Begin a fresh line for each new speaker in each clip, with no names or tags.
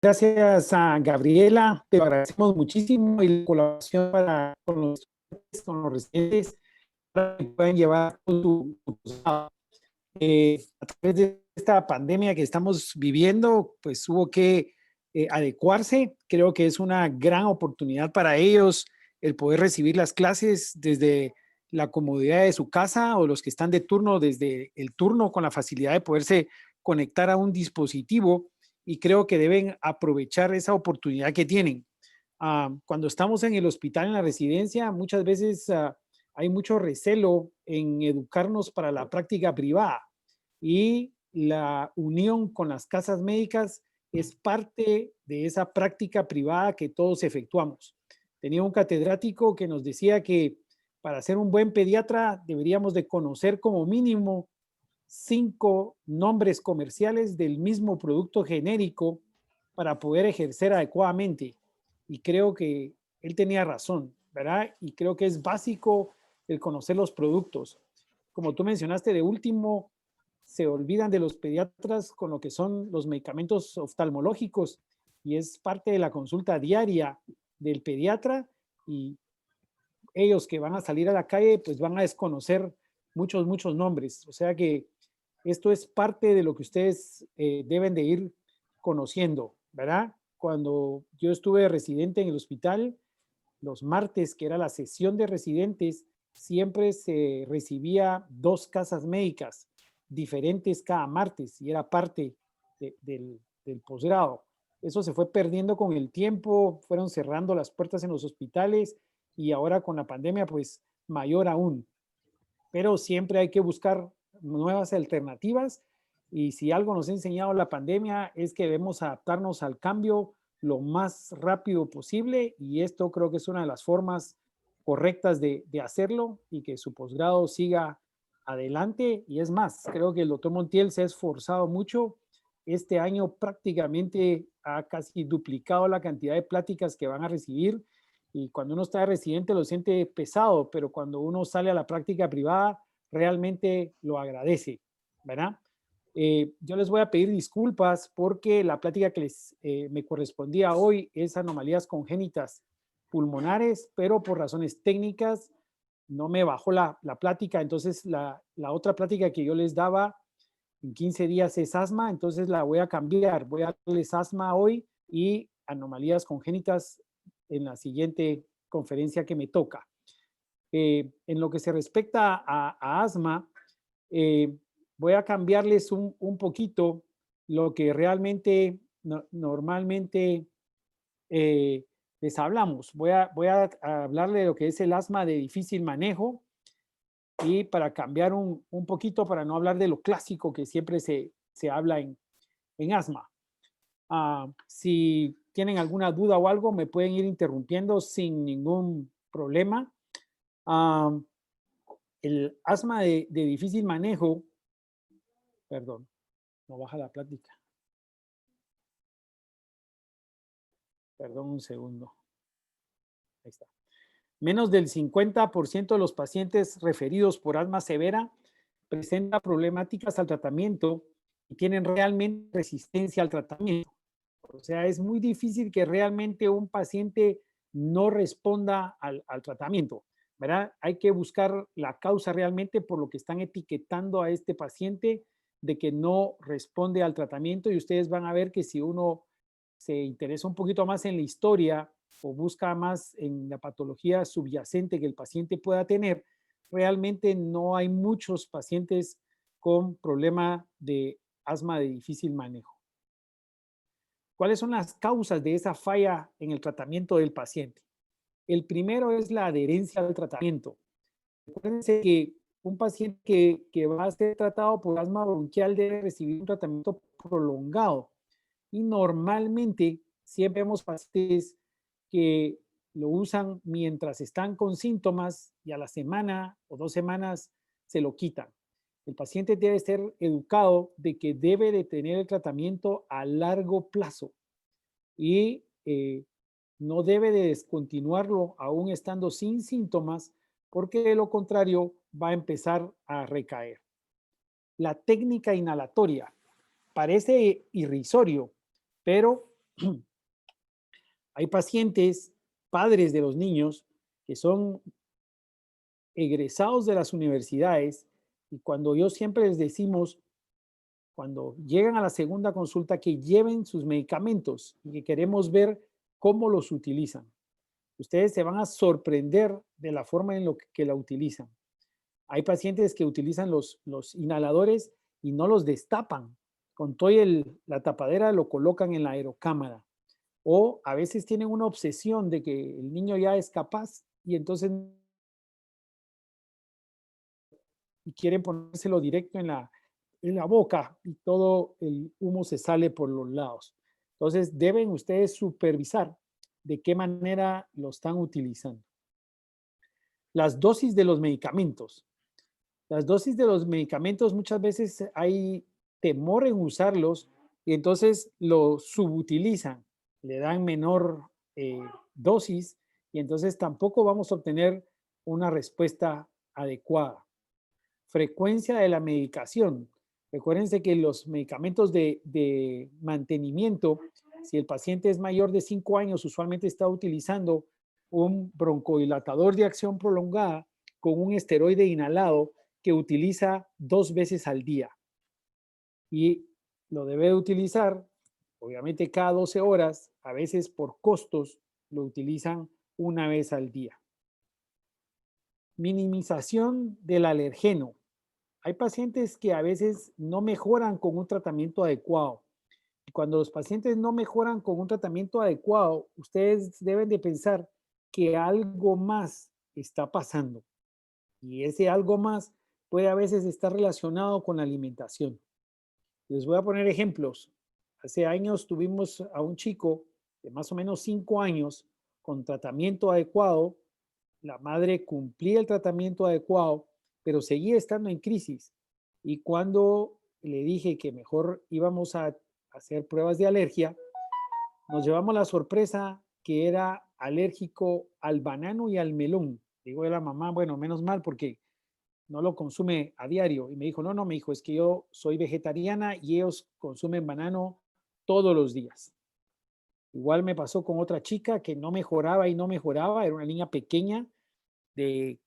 Gracias a Gabriela, te lo agradecemos muchísimo y la colaboración con los estudiantes, con los residentes, para que puedan llevar tu posgrado. A través de esta pandemia que estamos viviendo, pues hubo que adecuarse. Creo que es una gran oportunidad para ellos el poder recibir las clases desde la comodidad de su casa o los que están de turno desde el turno con la facilidad de poderse conectar a un dispositivo y creo que deben aprovechar esa oportunidad que tienen. Cuando estamos en el hospital, en la residencia, muchas veces hay mucho recelo en educarnos para la práctica privada y la unión con las casas médicas es parte de esa práctica privada que todos efectuamos. Tenía un catedrático que nos decía que para ser un buen pediatra deberíamos de conocer como mínimo 5 nombres comerciales del mismo producto genérico para poder ejercer adecuadamente. Y creo que él tenía razón, ¿verdad? Y creo que es básico el conocer los productos. Como tú mencionaste, de último, se olvidan de los pediatras con lo que son los medicamentos oftalmológicos y es parte de la consulta diaria del pediatra y ellos que van a salir a la calle pues van a desconocer muchos nombres. O sea que esto es parte de lo que ustedes deben de ir conociendo, ¿verdad? Cuando yo estuve residente en el hospital, los martes, que era la sesión de residentes, siempre se recibía 2 casas médicas diferentes cada martes y era parte del posgrado. Eso se fue perdiendo con el tiempo, fueron cerrando las puertas en los hospitales y ahora con la pandemia, pues mayor aún. Pero siempre hay que buscar nuevas alternativas y si algo nos ha enseñado la pandemia es que debemos adaptarnos al cambio lo más rápido posible y esto creo que es una de las formas correctas de hacerlo y que su posgrado siga adelante. Y es más, creo que el doctor Montiel se ha esforzado mucho. Este año prácticamente ha casi duplicado la cantidad de pláticas que van a recibir y cuando uno está de residente lo siente pesado, pero cuando uno sale a la práctica privada realmente lo agradece, ¿verdad? Yo les voy a pedir disculpas porque la plática que me correspondía hoy es anomalías congénitas pulmonares, pero por razones técnicas no me bajó la plática, entonces la otra plática que yo les daba en 15 días es asma, entonces la voy a cambiar, voy a darles asma hoy y anomalías congénitas en la siguiente conferencia que me toca. En lo que se respecta a asma, eh, voy a cambiarles un poquito lo que realmente normalmente eh, les hablamos. Voy a hablarle de lo que es el asma de difícil manejo y para cambiar un poquito, para no hablar de lo clásico que siempre se habla en asma. Si tienen alguna duda o algo, me pueden ir interrumpiendo sin ningún problema. Uh, el asma de difícil manejo, perdón, no baja la plática. Perdón un segundo. Ahí está. Menos del 50% de los pacientes referidos por asma severa presentan problemáticas al tratamiento y tienen realmente resistencia al tratamiento. O sea, es muy difícil que realmente un paciente no responda al tratamiento, ¿verdad? Hay que buscar la causa realmente por lo que están etiquetando a este paciente de que no responde al tratamiento y ustedes van a ver que si uno se interesa un poquito más en la historia o busca más en la patología subyacente que el paciente pueda tener, realmente no hay muchos pacientes con problema de asma de difícil manejo. ¿Cuáles son las causas de esa falla en el tratamiento del paciente? El primero es la adherencia al tratamiento. Recuérdense que un paciente que va a ser tratado por asma bronquial debe recibir un tratamiento prolongado y normalmente siempre vemos pacientes que lo usan mientras están con síntomas y a la semana o 2 semanas se lo quitan. El paciente debe ser educado de que debe de tener el tratamiento a largo plazo y no debe de descontinuarlo aún estando sin síntomas porque de lo contrario va a empezar a recaer. La técnica inhalatoria parece irrisorio, pero Hay pacientes, padres de los niños, que son egresados de las universidades y cuando yo siempre les decimos, cuando llegan a la segunda consulta, que lleven sus medicamentos y que queremos ver cómo los utilizan. Ustedes se van a sorprender de la forma en que la utilizan. Hay pacientes que utilizan los inhaladores y no los destapan. Con toda la tapadera lo colocan en la aerocámara. O a veces tienen una obsesión de que el niño ya es capaz y entonces y quieren ponérselo directo en la boca y todo el humo se sale por los lados. Entonces deben ustedes supervisar de qué manera lo están utilizando. Las dosis de los medicamentos. Las dosis de los medicamentos muchas veces hay temor en usarlos y entonces lo subutilizan, le dan menor dosis y entonces tampoco vamos a obtener una respuesta adecuada. Frecuencia de la medicación. Recuérdense que los medicamentos de mantenimiento, si el paciente es mayor de 5 años, usualmente está utilizando un broncodilatador de acción prolongada con un esteroide inhalado que utiliza 2 veces al día. Y lo debe utilizar, obviamente, cada 12 horas, a veces por costos, lo utilizan una vez al día. Minimización del alergeno. Hay pacientes que a veces no mejoran con un tratamiento adecuado. Y cuando los pacientes no mejoran con un tratamiento adecuado, ustedes deben de pensar que algo más está pasando. Y ese algo más puede a veces estar relacionado con la alimentación. Les voy a poner ejemplos. Hace años tuvimos a un chico de más o menos 5 años con tratamiento adecuado. La madre cumplía el tratamiento adecuado, pero seguía estando en crisis. Y cuando le dije que mejor íbamos a hacer pruebas de alergia, nos llevamos la sorpresa que era alérgico al banano y al melón. Digo a la mamá, bueno, menos mal porque no lo consume a diario. Y me dijo, no, me dijo, es que yo soy vegetariana y ellos consumen banano todos los días. Igual me pasó con otra chica que no mejoraba y no mejoraba, era una niña pequeña de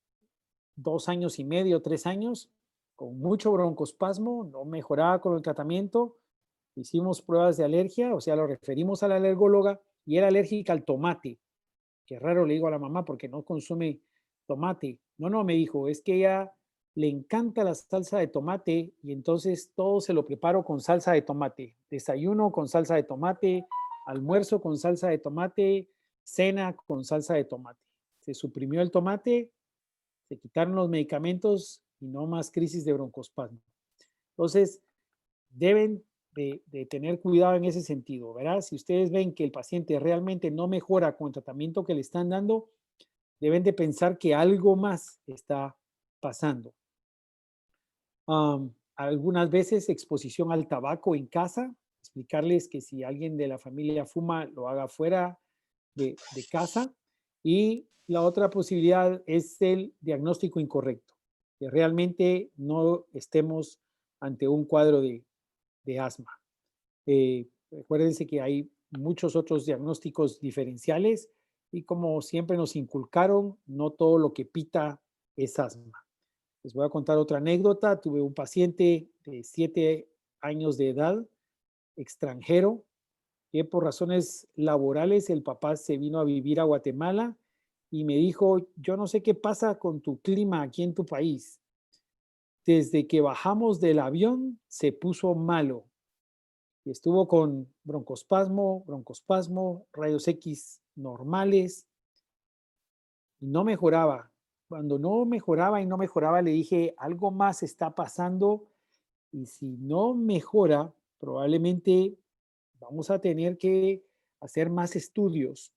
2 años y medio, 3 años, con mucho broncoespasmo, no mejoraba con el tratamiento. Hicimos pruebas de alergia, o sea, lo referimos a la alergóloga y era alérgica al tomate. Qué raro, le digo a la mamá, porque no consume tomate. No, me dijo, es que ella le encanta la salsa de tomate y entonces todo se lo preparo con salsa de tomate. Desayuno con salsa de tomate, almuerzo con salsa de tomate, cena con salsa de tomate. Se suprimió el tomate, se quitaron los medicamentos y no más crisis de broncoespasmo. Entonces, deben de tener cuidado en ese sentido, ¿verdad? Si ustedes ven que el paciente realmente no mejora con el tratamiento que le están dando, deben de pensar que algo más está pasando. Algunas veces exposición al tabaco en casa, explicarles que si alguien de la familia fuma, lo haga fuera de casa. Y la otra posibilidad es el diagnóstico incorrecto, que realmente no estemos ante un cuadro de asma. Recuérdense que hay muchos otros diagnósticos diferenciales y como siempre nos inculcaron, no todo lo que pita es asma. Les voy a contar otra anécdota. Tuve un paciente de 7 años de edad, extranjero, que por razones laborales el papá se vino a vivir a Guatemala y me dijo, yo no sé qué pasa con tu clima aquí en tu país. Desde que bajamos del avión se puso malo y estuvo con broncoespasmo, rayos X normales y no mejoraba. Cuando no mejoraba y no mejoraba, le dije, algo más está pasando y si no mejora, probablemente vamos a tener que hacer más estudios.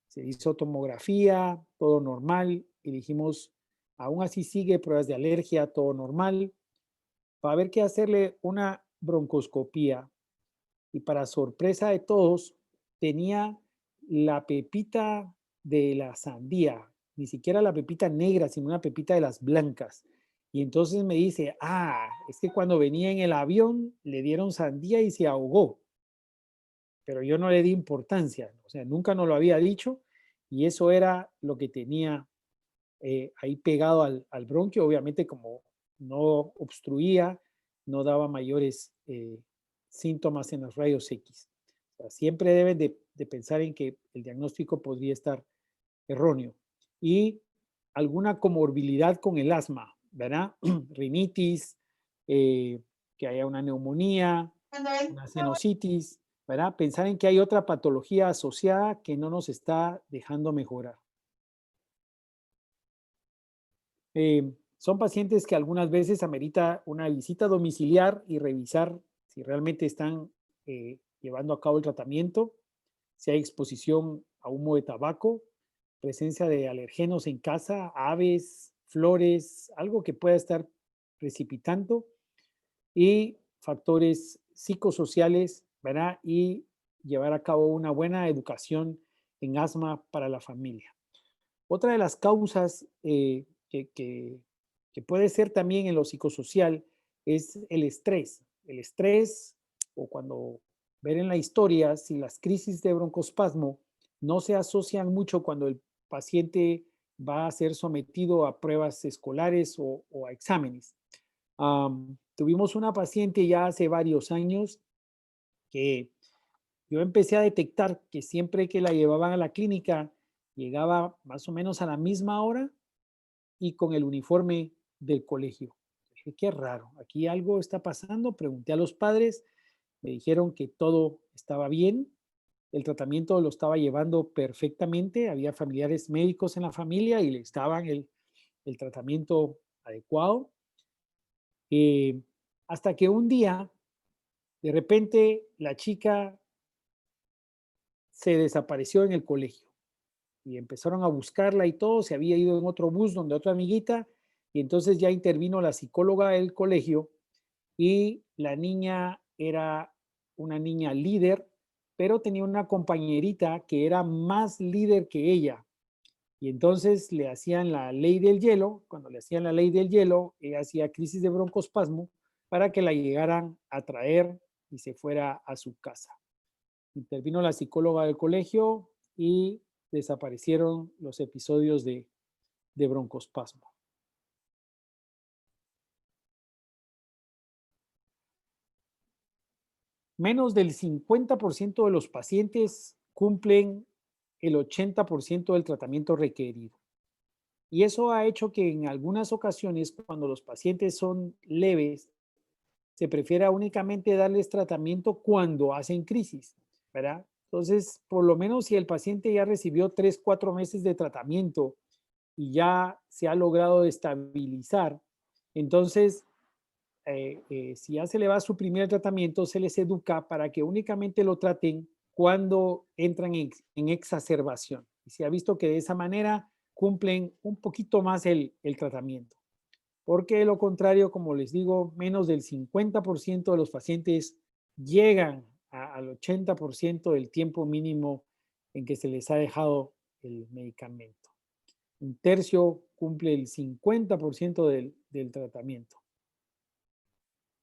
Se hizo tomografía, todo normal, y dijimos, aún así sigue pruebas de alergia, todo normal. Va a haber que hacerle una broncoscopía y para sorpresa de todos, tenía la pepita de la sandía, ni siquiera la pepita negra, sino una pepita de las blancas. Y entonces me dice, es que cuando venía en el avión le dieron sandía y se ahogó. pero yo no le di importancia, o sea, nunca nos lo había dicho y eso era lo que tenía ahí pegado al bronquio, obviamente como no obstruía, no daba mayores síntomas en los rayos X. O sea, siempre deben de pensar en que el diagnóstico podría estar erróneo. Y alguna comorbilidad con el asma, ¿verdad? Rinitis, que haya una neumonía, una sinusitis, ¿verdad? Pensar en que hay otra patología asociada que no nos está dejando mejorar. Son pacientes que algunas veces amerita una visita domiciliar y revisar si realmente están llevando a cabo el tratamiento, si hay exposición a humo de tabaco, presencia de alergenos en casa, aves, flores, algo que pueda estar precipitando y factores psicosociales, ¿verdad? Y llevar a cabo una buena educación en asma para la familia. Otra de las causas que puede ser también en lo psicosocial es el estrés. El estrés, o cuando ver en la historia, si las crisis de broncoespasmo no se asocian mucho cuando el paciente va a ser sometido a pruebas escolares o a exámenes. Tuvimos una paciente ya hace varios años que yo empecé a detectar que siempre que la llevaban a la clínica, llegaba más o menos a la misma hora y con el uniforme del colegio. Dije, qué raro, aquí algo está pasando. Pregunté a los padres, me dijeron que todo estaba bien, el tratamiento lo estaba llevando perfectamente, había familiares médicos en la familia y le estaban el tratamiento adecuado. Eh, hasta que un día, de repente, la chica se desapareció en el colegio y empezaron a buscarla y todo, se había ido en otro bus donde otra amiguita y entonces ya intervino la psicóloga del colegio y la niña era una niña líder, pero tenía una compañerita que era más líder que ella. Y entonces le hacían la ley del hielo, cuando le hacían la ley del hielo, ella hacía crisis de broncoespasmo para que la llegaran a traer y se fuera a su casa. Intervino la psicóloga del colegio y desaparecieron los episodios de broncoespasmo. Menos del 50% de los pacientes cumplen el 80% del tratamiento requerido. Y eso ha hecho que en algunas ocasiones, cuando los pacientes son leves, se prefiera únicamente darles tratamiento cuando hacen crisis, ¿verdad? Entonces, por lo menos si el paciente ya recibió 3, 4 meses de tratamiento y ya se ha logrado estabilizar, entonces, si ya se le va a suprimir el tratamiento, se les educa para que únicamente lo traten cuando entran en exacerbación. Y se ha visto que de esa manera cumplen un poquito más el tratamiento. Porque de lo contrario, como les digo, menos del 50% de los pacientes llegan al 80% del tiempo mínimo en que se les ha dejado el medicamento. Un tercio cumple el 50% del tratamiento.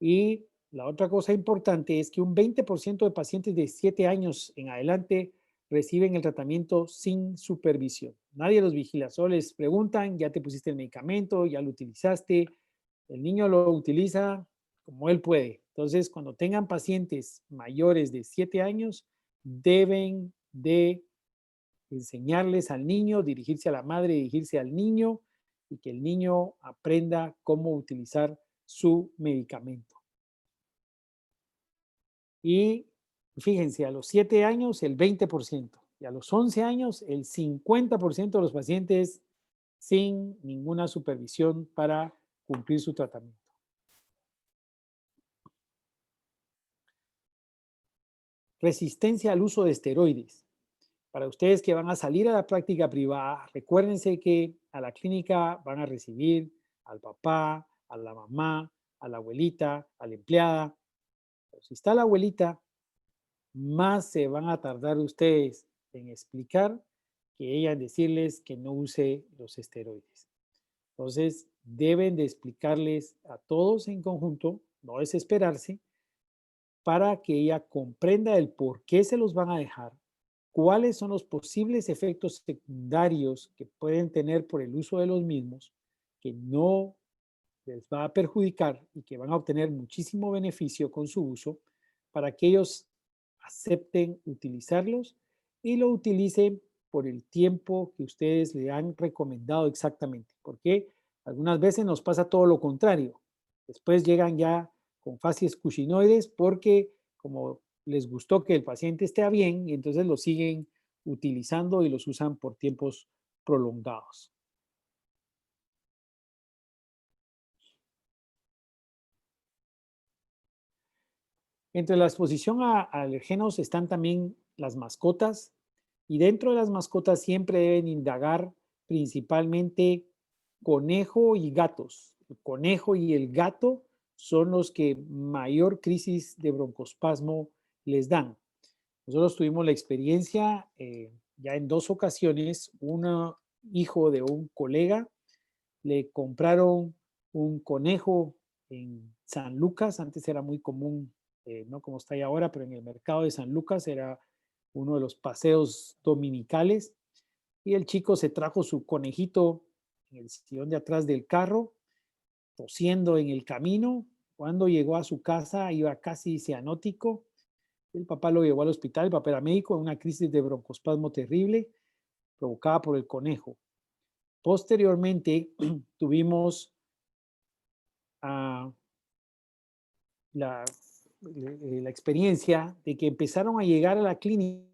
Y la otra cosa importante es que un 20% de pacientes de 7 años en adelante reciben el tratamiento sin supervisión. Nadie los vigila, solo les preguntan, ya te pusiste el medicamento, ya lo utilizaste. El niño lo utiliza como él puede. Entonces, cuando tengan pacientes mayores de 7 años, deben de enseñarles al niño, dirigirse a la madre, dirigirse al niño y que el niño aprenda cómo utilizar su medicamento. Y fíjense, a los 7 años el 20% y a los 11 años el 50% de los pacientes sin ninguna supervisión para cumplir su tratamiento. Resistencia al uso de esteroides. Para ustedes que van a salir a la práctica privada, recuérdense que a la clínica van a recibir al papá, a la mamá, a la abuelita, a la empleada. Pero si está la abuelita, más se van a tardar ustedes en explicar que ella en decirles que no use los esteroides. Entonces, deben de explicarles a todos en conjunto, no desesperarse, para que ella comprenda el por qué se los van a dejar, cuáles son los posibles efectos secundarios que pueden tener por el uso de los mismos, que no les va a perjudicar y que van a obtener muchísimo beneficio con su uso, para que ellos acepten utilizarlos y lo utilicen por el tiempo que ustedes le han recomendado exactamente. Porque algunas veces nos pasa todo lo contrario. Después llegan ya con facies cuscinoides porque como les gustó que el paciente esté bien y entonces lo siguen utilizando y los usan por tiempos prolongados. Entre la exposición a alergenos están también las mascotas y dentro de las mascotas siempre deben indagar principalmente conejo y gatos. El conejo y el gato son los que mayor crisis de broncoespasmo les dan. Nosotros tuvimos la experiencia ya en 2 ocasiones, un hijo de un colega le compraron un conejo en San Lucas, antes era muy común, no como está ahí ahora, pero en el mercado de San Lucas era uno de los paseos dominicales y el chico se trajo su conejito en el sillón de atrás del carro, tosiendo en el camino. Cuando llegó a su casa iba casi cianótico. El papá lo llevó al hospital, el papá era médico, en una crisis de broncoespasmo terrible provocada por el conejo. Posteriormente tuvimos a la experiencia de que empezaron a llegar a la clínica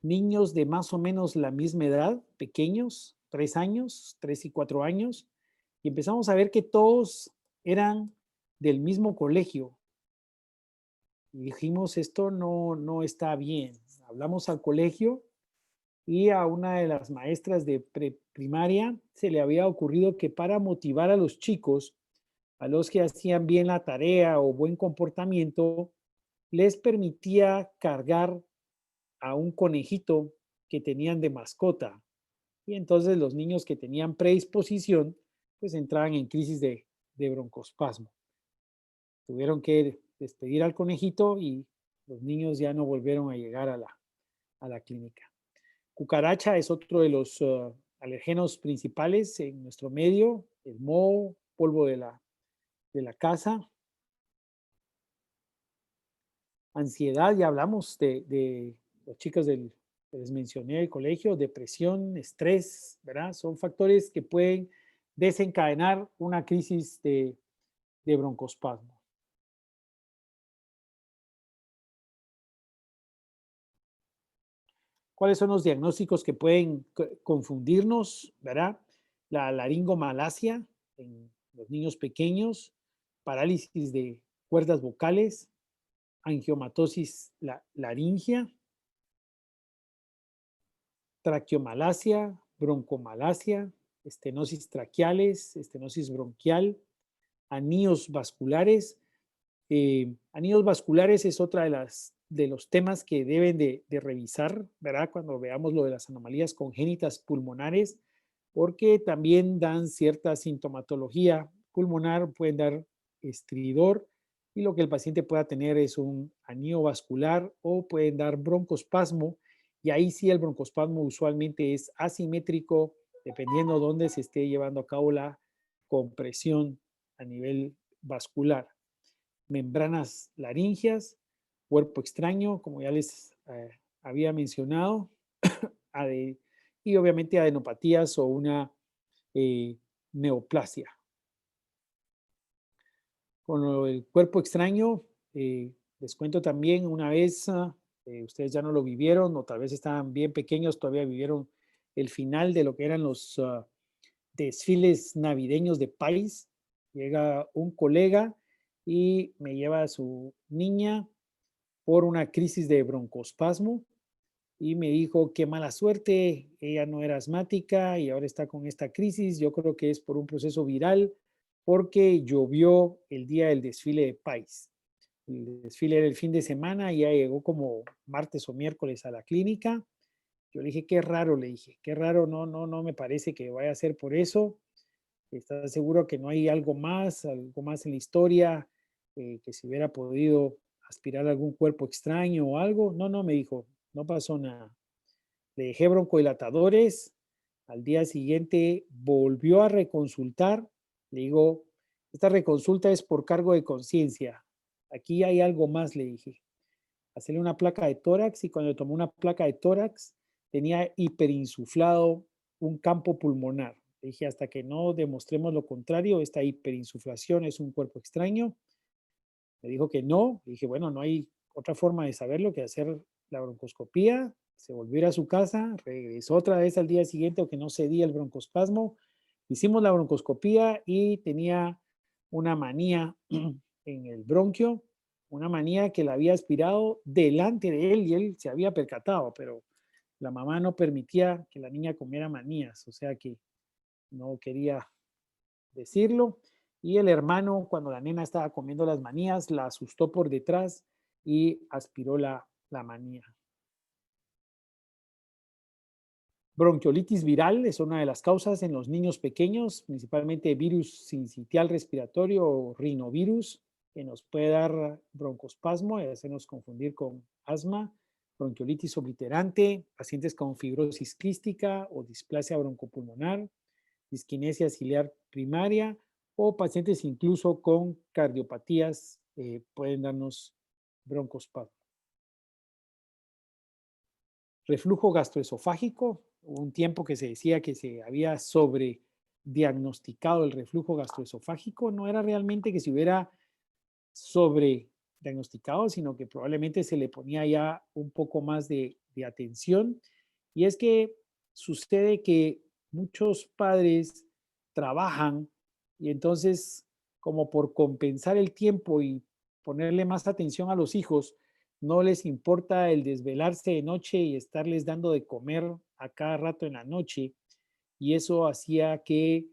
niños de más o menos la misma edad, pequeños, 3 años, 3 y 4 años, y empezamos a ver que todos eran del mismo colegio. Y dijimos, esto no está bien. Hablamos al colegio y a una de las maestras de primaria se le había ocurrido que para motivar a los chicos, a los que hacían bien la tarea o buen comportamiento, les permitía cargar a un conejito que tenían de mascota. Y entonces los niños que tenían predisposición, pues entraban en crisis de broncoespasmo. Tuvieron que despedir al conejito y los niños ya no volvieron a llegar a la clínica. Cucaracha es otro de los alergenos principales en nuestro medio, el moho, polvo de la casa. Ansiedad, ya hablamos de los chicos que les mencioné del colegio, depresión, estrés, ¿verdad? Son factores que pueden desencadenar una crisis de broncoespasmo. ¿Cuáles son los diagnósticos que pueden confundirnos, ¿verdad? La laringomalacia en los niños pequeños, parálisis de cuerdas vocales, angiomatosis laringia, traqueomalacia, broncomalacia, estenosis traqueales, estenosis bronquial, anillos vasculares. Anillos vasculares es otra de los temas que deben de revisar, ¿verdad? Cuando veamos lo de las anomalías congénitas pulmonares, porque también dan cierta sintomatología pulmonar, pueden dar estridor y lo que el paciente pueda tener es un anillo vascular o pueden dar broncoespasmo y ahí sí el broncoespasmo usualmente es asimétrico dependiendo dónde se esté llevando a cabo la compresión a nivel vascular. Membranas laringias, cuerpo extraño, como ya les había mencionado, y obviamente adenopatías o una neoplasia. Con el cuerpo extraño, les cuento también una vez, ustedes ya no lo vivieron o tal vez estaban bien pequeños, todavía vivieron el final de lo que eran los desfiles navideños de país. Llega un colega y me lleva a su niña por una crisis de broncoespasmo y me dijo, qué mala suerte, ella no era asmática y ahora está con esta crisis, yo creo que es por un proceso viral porque llovió el día del desfile de país. El desfile era el fin de semana y ya llegó como martes o miércoles a la clínica. Yo le dije, qué raro, le dije, qué raro, no me parece que vaya a ser por eso. ¿Estás seguro que no hay algo más en la historia que se hubiera podido aspirar algún cuerpo extraño o algo. No, no, me dijo, no pasó nada. Le dejé broncodilatadores. Al día siguiente volvió a reconsultar. Le digo, esta reconsulta es por cargo de conciencia. Aquí hay algo más, le dije. Hacerle una placa de tórax y cuando tomó una placa de tórax tenía hiperinsuflado un campo pulmonar. Le dije, hasta que no demostremos lo contrario, esta hiperinsuflación es un cuerpo extraño. Me dijo que no. Le dije, bueno, no hay otra forma de saberlo que hacer la broncoscopía. Se volvió a ir a su casa, regresó otra vez al día siguiente, aunque no cedía el broncoespasmo. Hicimos la broncoscopía y tenía una manía en el bronquio, una manía que la había aspirado delante de él y él se había percatado, pero la mamá no permitía que la niña comiera manías, o sea que no quería decirlo. Y el hermano, cuando la nena estaba comiendo las manías, la asustó por detrás y aspiró la manía. Bronquiolitis viral es una de las causas en los niños pequeños, principalmente virus sincitial respiratorio o rinovirus, que nos puede dar broncoespasmo y hacernos confundir con asma, bronquiolitis obliterante, pacientes con fibrosis quística o displasia broncopulmonar, disquinesia ciliar primaria o pacientes incluso con cardiopatías pueden darnos broncoespasmo. Reflujo gastroesofágico, hubo un tiempo que se decía que se había sobrediagnosticado el reflujo gastroesofágico, no era realmente que se hubiera sobrediagnosticado, sino que probablemente se le ponía ya un poco más de atención. Y es que sucede que muchos padres trabajan y entonces, como por compensar el tiempo y ponerle más atención a los hijos, no les importa el desvelarse de noche y estarles dando de comer a cada rato en la noche. Y eso hacía que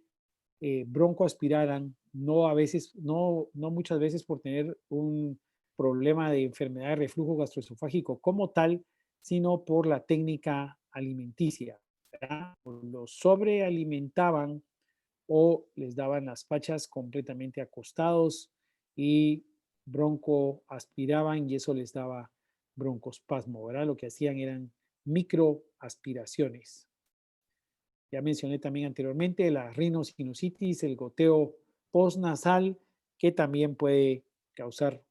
broncoaspiraran, no a veces, no muchas veces por tener un problema de enfermedad de reflujo gastroesofágico como tal, sino por la técnica alimenticia. ¿Verdad? Los sobrealimentaban o les daban las pachas completamente acostados y broncoaspiraban y eso les daba broncoespasmo, ¿verdad? Lo que hacían eran microaspiraciones. Ya mencioné también anteriormente la rinosinusitis, el goteo postnasal, que también puede causar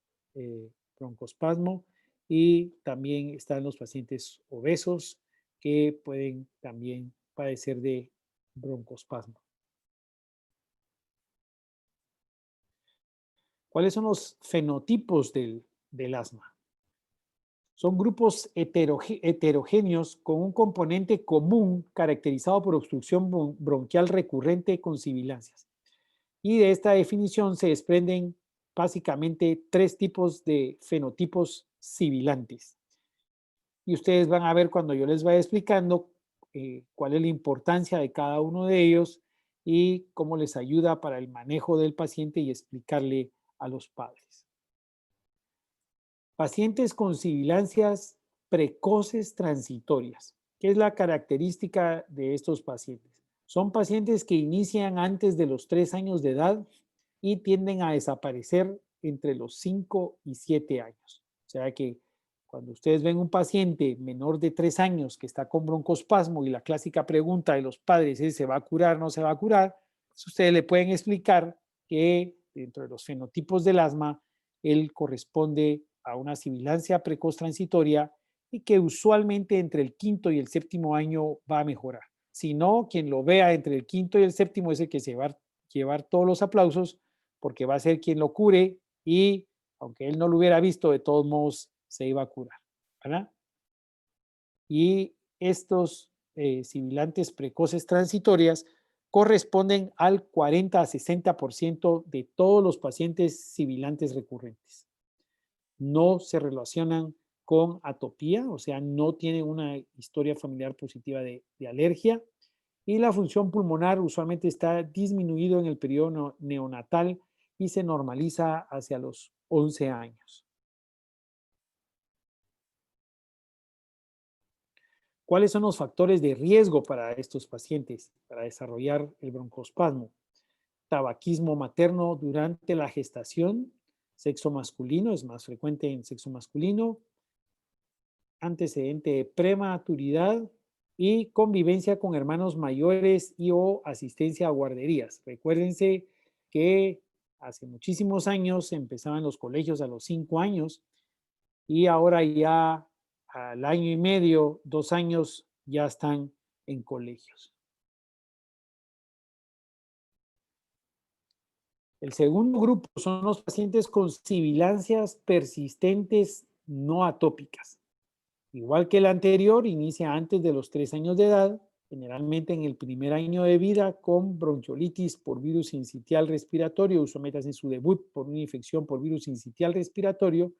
broncoespasmo. Y también están los pacientes obesos que pueden también padecer de broncoespasmo. ¿Cuáles son los fenotipos del asma? Son grupos heterogéneos con un componente común caracterizado por obstrucción bronquial recurrente con sibilancias. Y de esta definición se desprenden básicamente tres tipos de fenotipos sibilantes. Y ustedes van a ver cuando yo les vaya explicando cuál es la importancia de cada uno de ellos y cómo les ayuda para el manejo del paciente y explicarle a los padres. Pacientes con sibilancias precoces transitorias. ¿Qué es la característica de estos pacientes? Son pacientes que inician antes de los 3 años de edad y tienden a desaparecer entre los 5 y 7 años. O sea que cuando ustedes ven un paciente menor de 3 años que está con broncoespasmo y la clásica pregunta de los padres es ¿se va a curar o no se va a curar? Pues ustedes le pueden explicar que dentro de los fenotipos del asma, él corresponde a una sibilancia precoz transitoria y que usualmente entre el quinto y el séptimo año va a mejorar. Si no, quien lo vea entre el quinto y el séptimo es el que se va a llevar todos los aplausos porque va a ser quien lo cure y aunque él no lo hubiera visto, de todos modos se iba a curar, ¿verdad? Y estos sibilantes precoces transitorias corresponden al 40 a 60% de todos los pacientes sibilantes recurrentes. No se relacionan con atopía, o sea, no tienen una historia familiar positiva de alergia. Y la función pulmonar usualmente está disminuido en el periodo neonatal y se normaliza hacia los 11 años. ¿Cuáles son los factores de riesgo para estos pacientes para desarrollar el broncoespasmo? Tabaquismo materno durante la gestación, Sexo masculino, es más frecuente en sexo masculino. Antecedente de prematuridad y convivencia con hermanos mayores y o asistencia a guarderías. Recuérdense que hace muchísimos años empezaban los colegios a los 5 años y ahora ya al año y medio, 2 años, ya están en colegios. El segundo grupo son los pacientes con sibilancias persistentes no atópicas. Igual que el anterior, inicia antes de los 3 años de edad, generalmente en el primer año de vida, con bronquiolitis por virus sincitial respiratorio, usualmente en su debut por una infección por virus sincitial respiratorio,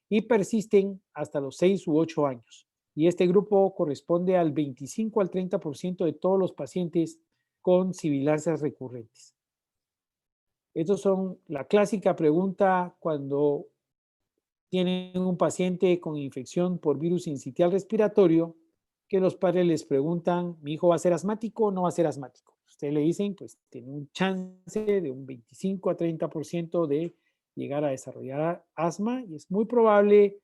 y persisten hasta los 6 u 8 años. Y este grupo corresponde al 25 al 30% de todos los pacientes con sibilancias recurrentes. Estos son la clásica pregunta cuando tienen un paciente con infección por virus sincitial respiratorio, que los padres les preguntan, ¿mi hijo va a ser asmático o no va a ser asmático? Ustedes le dicen, pues tiene un chance de un 25 a 30% de llegar a desarrollar asma y es muy probable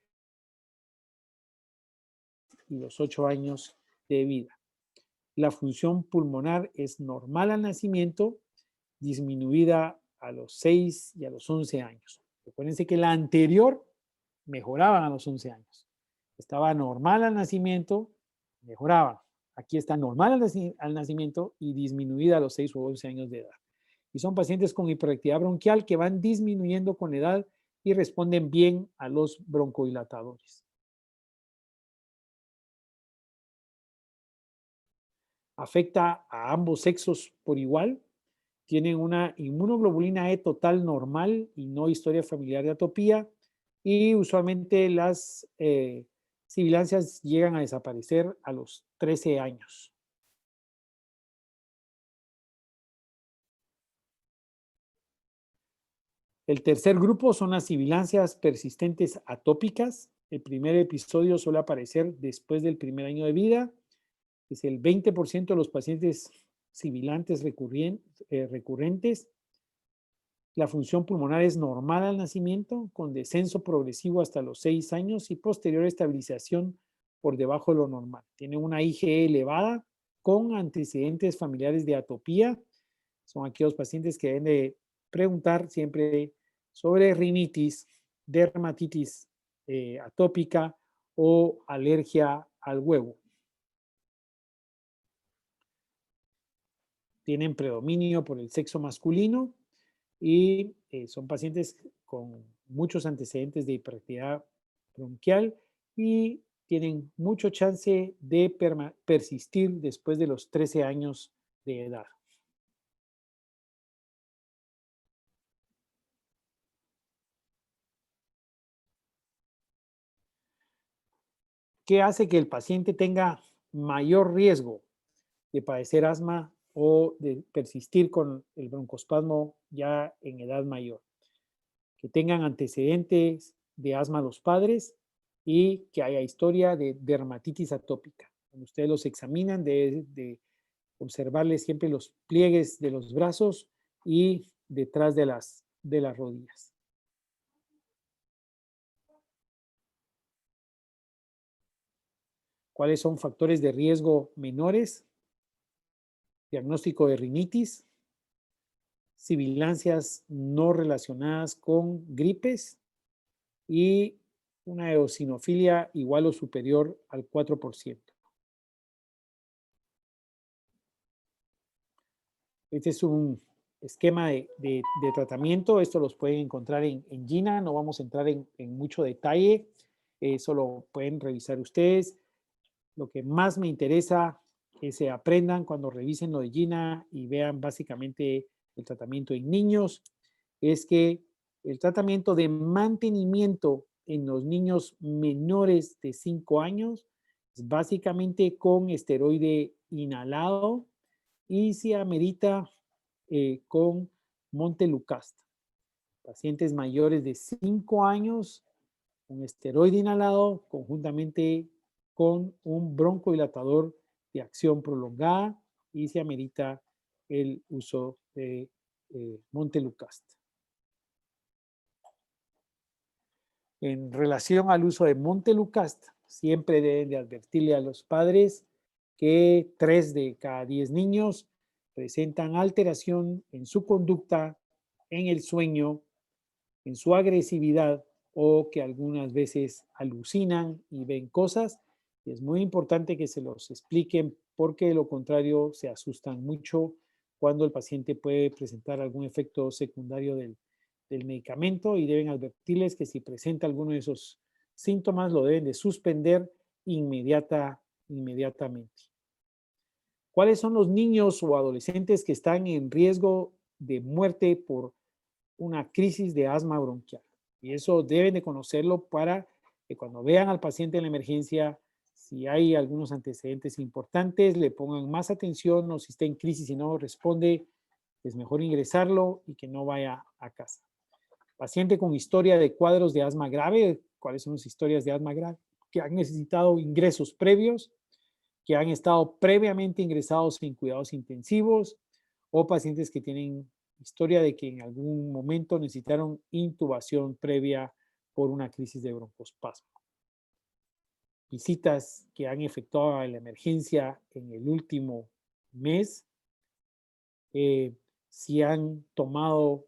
en los 8 años de vida. La función pulmonar es normal al nacimiento, disminuida a los 6 y a los 11 años. Recuérdense que la anterior mejoraban a los 11 años. Estaba normal al nacimiento, mejoraba. Aquí está normal al nacimiento y disminuida a los 6 o 11 años de edad. Y son pacientes con hiperactividad bronquial que van disminuyendo con edad y responden bien a los broncodilatadores. Afecta a ambos sexos por igual. Tienen una inmunoglobulina E total normal y no historia familiar de atopía. Y usualmente las sibilancias llegan a desaparecer a los 13 años. El tercer grupo son las sibilancias persistentes atópicas. El primer episodio suele aparecer después del primer año de vida. Es el 20% de los pacientes sibilantes recurrentes. La función pulmonar es normal al nacimiento, con descenso progresivo hasta los 6 años y posterior estabilización por debajo de lo normal. Tiene una IgE elevada con antecedentes familiares de atopía. Son aquellos pacientes que deben de preguntar siempre sobre rinitis, dermatitis atópica o alergia al huevo. Tienen predominio por el sexo masculino y son pacientes con muchos antecedentes de hiperactividad bronquial y tienen mucho chance de persistir después de los 13 años de edad. ¿Qué hace que el paciente tenga mayor riesgo de padecer asma o de persistir con el broncoespasmo ya en edad mayor? Que tengan antecedentes de asma los padres y que haya historia de dermatitis atópica. Cuando ustedes los examinan, de observarles siempre los pliegues de los brazos y detrás de las rodillas. ¿Cuáles son factores de riesgo menores? Diagnóstico de rinitis, sibilancias no relacionadas con gripes y una eosinofilia igual o superior al 4%. Este es un esquema de tratamiento. Esto los pueden encontrar en GINA. No vamos a entrar en mucho detalle. Eso lo pueden revisar ustedes. Lo que más me interesa que se aprendan cuando revisen lo de GINA y vean básicamente el tratamiento en niños es que el tratamiento de mantenimiento en los niños menores de 5 años es básicamente con esteroide inhalado y se amerita con Montelukast. Pacientes mayores de 5 años, un esteroide inhalado conjuntamente con un broncodilatador de acción prolongada y se amerita el uso de Montelukast. En relación al uso de Montelukast, siempre deben de advertirle a los padres que 3 de cada 10 niños presentan alteración en su conducta, en el sueño, en su agresividad o que algunas veces alucinan y ven cosas. Y es muy importante que se los expliquen porque de lo contrario se asustan mucho cuando el paciente puede presentar algún efecto secundario del medicamento y deben advertirles que si presenta alguno de esos síntomas lo deben de suspender inmediatamente. ¿Cuáles son los niños o adolescentes que están en riesgo de muerte por una crisis de asma bronquial? Y eso deben de conocerlo para que cuando vean al paciente en la emergencia, si hay algunos antecedentes importantes, le pongan más atención o si está en crisis y no responde, es mejor ingresarlo y que no vaya a casa. Paciente con historia de cuadros de asma grave, ¿cuáles son las historias de asma grave? Que han necesitado ingresos previos, que han estado previamente ingresados en cuidados intensivos o pacientes que tienen historia de que en algún momento necesitaron intubación previa por una crisis de broncoespasmo. Visitas que han efectuado a la emergencia en el último mes, si han tomado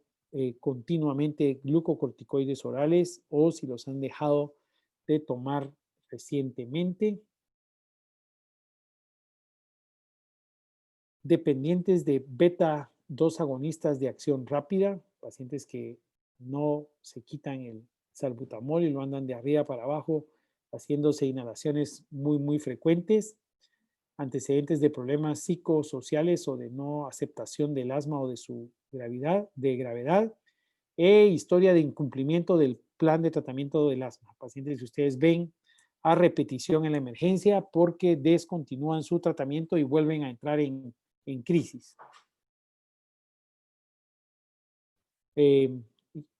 continuamente glucocorticoides orales o si los han dejado de tomar recientemente. Dependientes de beta 2 agonistas de acción rápida, pacientes que no se quitan el salbutamol y lo andan de arriba para abajo haciéndose inhalaciones muy frecuentes, antecedentes de problemas psicosociales o de no aceptación del asma o de su gravedad, e historia de incumplimiento del plan de tratamiento del asma. Pacientes que ustedes ven a repetición en la emergencia porque descontinúan su tratamiento y vuelven a entrar en crisis.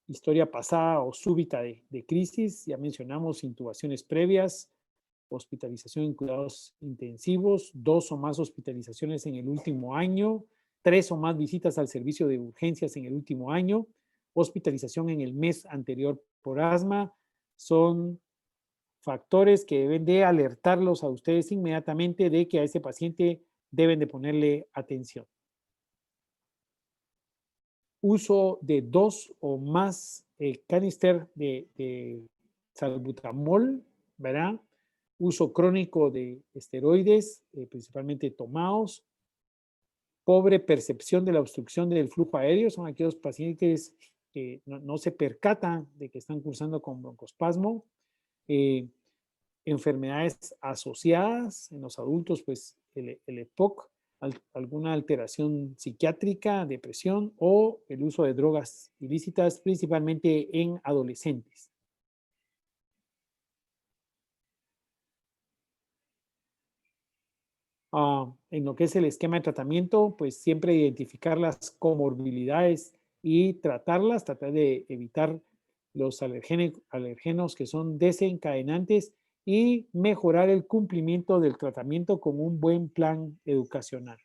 Historia pasada o súbita de crisis, ya mencionamos intubaciones previas, hospitalización en cuidados intensivos, 2 o más hospitalizaciones en el último año, 3 o más visitas al servicio de urgencias en el último año, hospitalización en el mes anterior por asma, son factores que deben de alertarlos a ustedes inmediatamente de que a ese paciente deben de ponerle atención. Uso de 2 o más canister de salbutamol, ¿verdad? Uso crónico de esteroides, principalmente tomados. Pobre percepción de la obstrucción del flujo aéreo, son aquellos pacientes que no se percatan de que están cursando con broncoespasmo. Enfermedades asociadas en los adultos, pues el EPOC, alguna alteración psiquiátrica, depresión o el uso de drogas ilícitas, principalmente en adolescentes. En lo que es el esquema de tratamiento, pues siempre identificar las comorbilidades y tratar de evitar los alergenos que son desencadenantes y mejorar el cumplimiento del tratamiento con un buen plan educacional.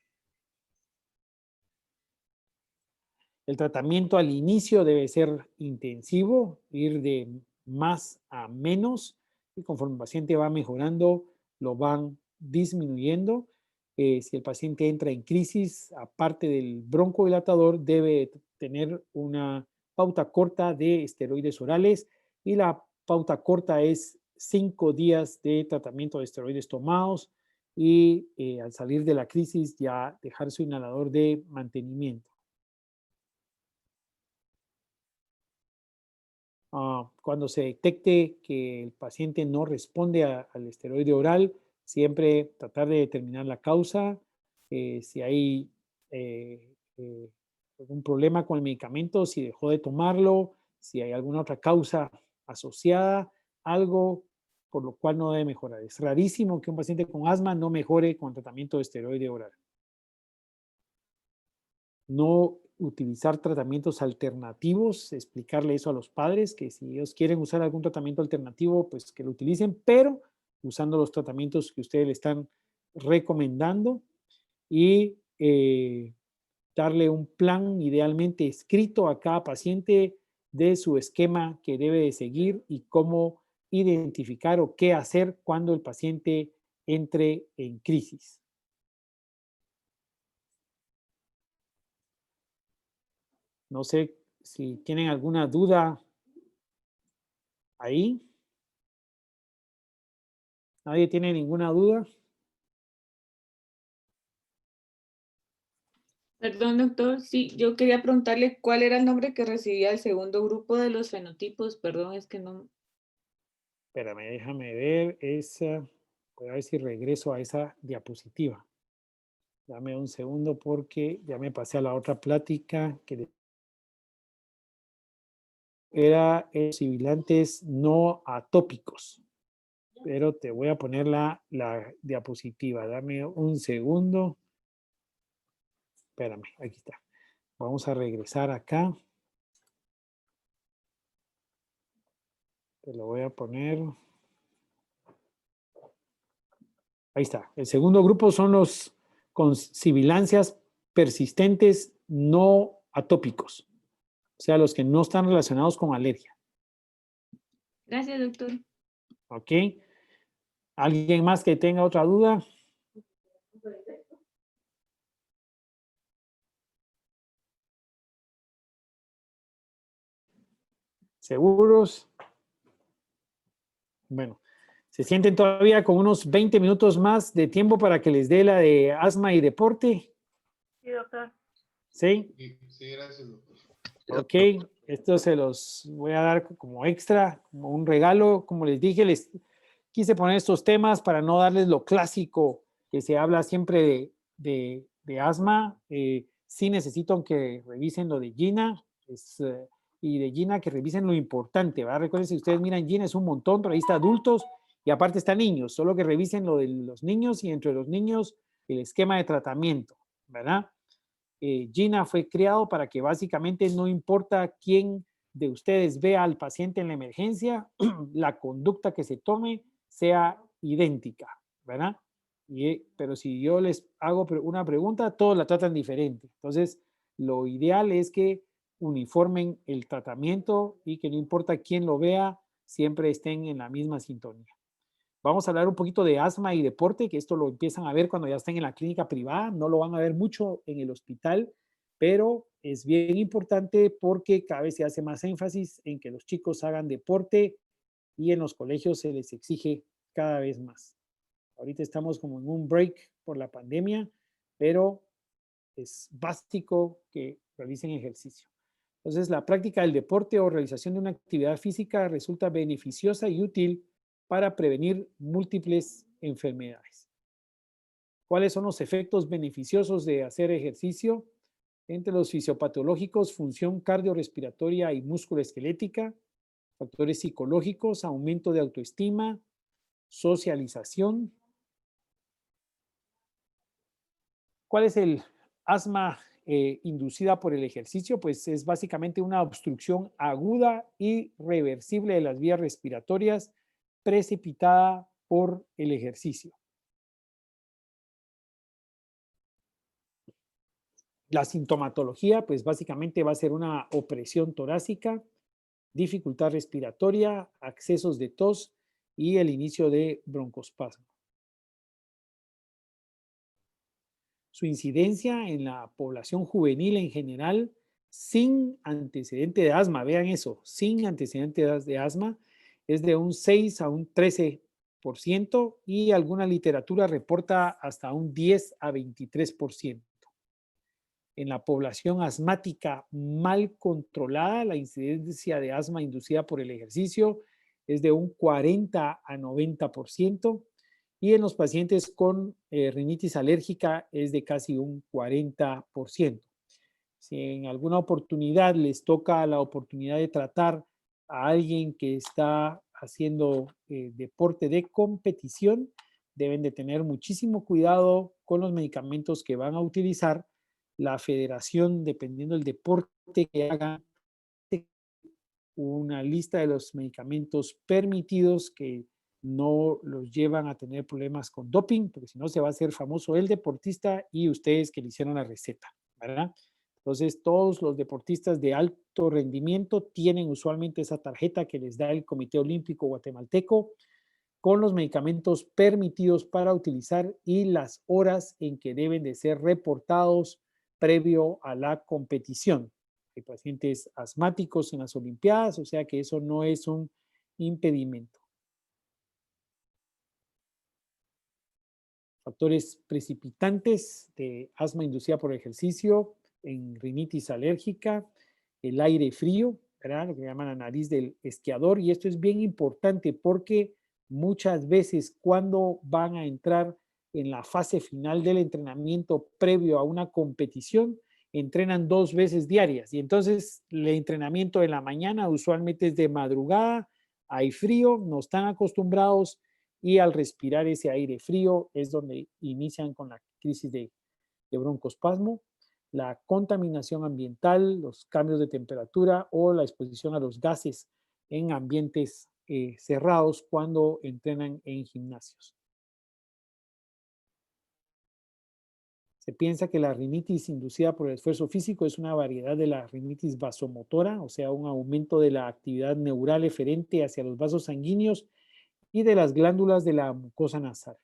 El tratamiento al inicio debe ser intensivo, ir de más a menos y conforme el paciente va mejorando, lo van disminuyendo. Si el paciente entra en crisis, aparte del broncodilatador, debe tener una pauta corta de esteroides orales y la pauta corta es 5 días de tratamiento de esteroides tomados y al salir de la crisis ya dejar su inhalador de mantenimiento. Cuando se detecte que el paciente no responde al esteroide oral, siempre tratar de determinar la causa, si hay algún problema con el medicamento, si dejó de tomarlo, si hay alguna otra causa asociada, algo por lo cual no debe mejorar. Es rarísimo que un paciente con asma no mejore con tratamiento de esteroide oral. No utilizar tratamientos alternativos, explicarle eso a los padres, que si ellos quieren usar algún tratamiento alternativo, pues que lo utilicen, pero usando los tratamientos que ustedes le están recomendando y darle un plan idealmente escrito a cada paciente de su esquema que debe de seguir y cómo identificar o qué hacer cuando el paciente entre en crisis. No sé si tienen alguna duda ahí. ¿Nadie tiene ninguna duda?
Perdón, doctor. Sí, yo quería preguntarle cuál era el nombre que recibía el segundo grupo de los fenotipos. Perdón, es que no.
Espérame, déjame ver esa. Voy a ver si regreso a esa diapositiva. Dame un segundo porque ya me pasé a la otra plática que era sibilantes no atópicos. Pero te voy a poner la diapositiva. Dame un segundo. Espérame, aquí está. Vamos a regresar acá. Te lo voy a poner. Ahí está. El segundo grupo son los con sibilancias persistentes no atópicos. O sea, los que no están relacionados con alergia.
Gracias, doctor.
¿Ok? ¿Alguien más que tenga otra duda? ¿Seguros? Bueno, ¿se sienten todavía con unos 20 minutos más de tiempo para que les dé la de asma y deporte?
Sí, doctor.
¿Sí?
Sí, gracias, doctor.
Ok, esto se los voy a dar como extra, como un regalo. Como les dije, les quise poner estos temas para no darles lo clásico que se habla siempre de asma. Sí necesito que revisen lo de Gina y de Gina que revisen lo importante, ¿verdad? Recuerden, si ustedes miran Gina es un montón, pero ahí está adultos y aparte está niños. Solo que revisen lo de los niños y entre los niños el esquema de tratamiento, ¿verdad? Gina fue creado para que básicamente no importa quién de ustedes vea al paciente en la emergencia, la conducta que se tome sea idéntica, ¿verdad? Pero si yo les hago una pregunta, todos la tratan diferente. Entonces, lo ideal es que uniformen el tratamiento y que no importa quién lo vea, siempre estén en la misma sintonía. Vamos a hablar un poquito de asma y deporte, que esto lo empiezan a ver cuando ya estén en la clínica privada, no lo van a ver mucho en el hospital, pero es bien importante porque cada vez se hace más énfasis en que los chicos hagan deporte y en los colegios se les exige cada vez más. Ahorita estamos como en un break por la pandemia, pero es básico que realicen ejercicio. Entonces, la práctica del deporte o realización de una actividad física resulta beneficiosa y útil para prevenir múltiples enfermedades. ¿Cuáles son los efectos beneficiosos de hacer ejercicio? Entre los fisiopatológicos, función cardiorrespiratoria y musculoesquelética, factores psicológicos, aumento de autoestima, socialización. ¿Cuál es el asma inducida por el ejercicio? Pues es básicamente una obstrucción aguda y reversible de las vías respiratorias precipitada por el ejercicio. La sintomatología, pues básicamente va a ser una opresión torácica, dificultad respiratoria, accesos de tos y el inicio de broncoespasmo. Su incidencia en la población juvenil en general, sin antecedente de asma, vean eso, sin antecedente de asma, es de un 6 a un 13% y alguna literatura reporta hasta un 10 a 23%. En la población asmática mal controlada, la incidencia de asma inducida por el ejercicio es de un 40 a 90%. Y en los pacientes con rinitis alérgica es de casi un 40%. Si en alguna oportunidad les toca la oportunidad de tratar a alguien que está haciendo deporte de competición, deben de tener muchísimo cuidado con los medicamentos que van a utilizar. La federación, dependiendo del deporte que hagan, una lista de los medicamentos permitidos que no los llevan a tener problemas con doping, porque si no se va a hacer famoso el deportista y ustedes que le hicieron la receta, ¿verdad? Entonces, todos los deportistas de alto rendimiento tienen usualmente esa tarjeta que les da el Comité Olímpico Guatemalteco con los medicamentos permitidos para utilizar y las horas en que deben de ser reportados previo a la competición. Hay pacientes asmáticos en las Olimpiadas, o sea que eso no es un impedimento. Factores precipitantes de asma inducida por ejercicio, en rinitis alérgica, el aire frío, ¿verdad? Lo que llaman la nariz del esquiador, y esto es bien importante porque muchas veces cuando van a entrar en la fase final del entrenamiento previo a una competición, entrenan 2 veces diarias y entonces el entrenamiento de la mañana usualmente es de madrugada, hay frío, no están acostumbrados y al respirar ese aire frío es donde inician con la crisis de broncoespasmo, la contaminación ambiental, los cambios de temperatura o la exposición a los gases en ambientes cerrados cuando entrenan en gimnasios. Se piensa que la rinitis inducida por el esfuerzo físico es una variedad de la rinitis vasomotora, o sea, un aumento de la actividad neural eferente hacia los vasos sanguíneos y de las glándulas de la mucosa nasal.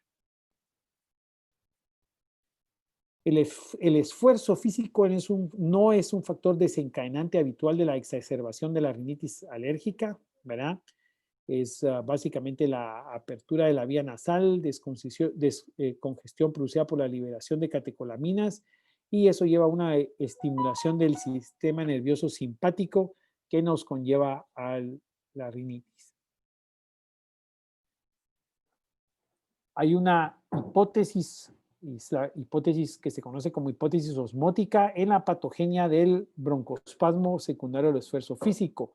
El esfuerzo físico no es un factor desencadenante habitual de la exacerbación de la rinitis alérgica, ¿verdad? Es básicamente la apertura de la vía nasal, congestión producida por la liberación de catecolaminas y eso lleva a una estimulación del sistema nervioso simpático que nos conlleva a la rinitis. Hay una hipótesis, es la hipótesis que se conoce como hipótesis osmótica en la patogenia del broncoespasmo secundario al esfuerzo físico.